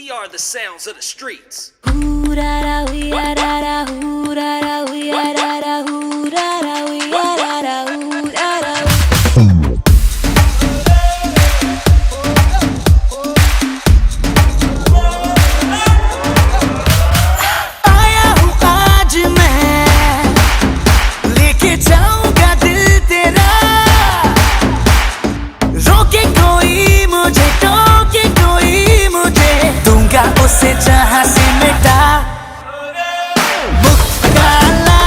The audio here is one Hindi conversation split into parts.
We are the sounds of the streets. उसे जहाँ से मिटा मुकाला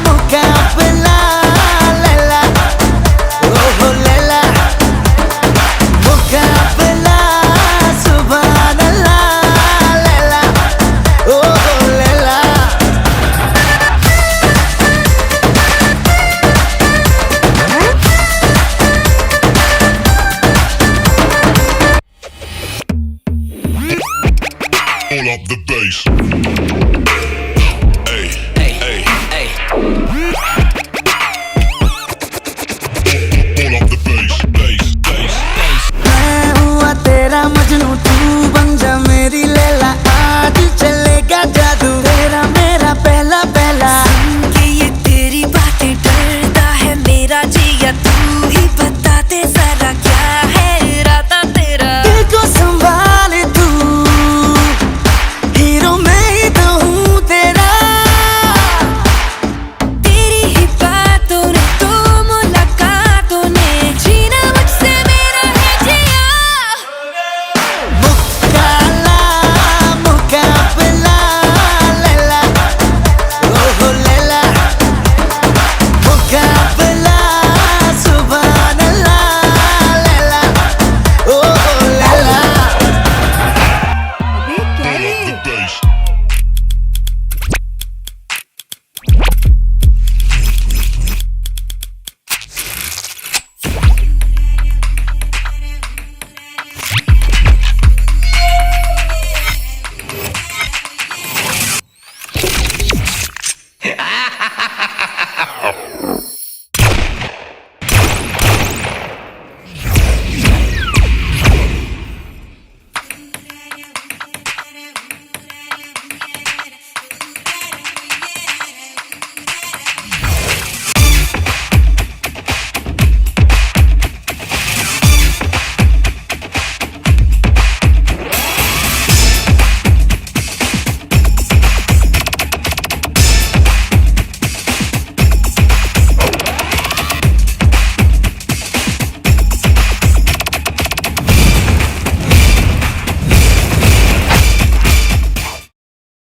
मुकाबला लैला ओहो लैला मुकाबला सुभान अल्लाह लैला ओहो Laila Pull up the bass. Hey, hey, hey, hey. Pull up the bass, bass, bass, bass. मैं हुआ तेरा मजनू, तू बन जा मेरी लैला।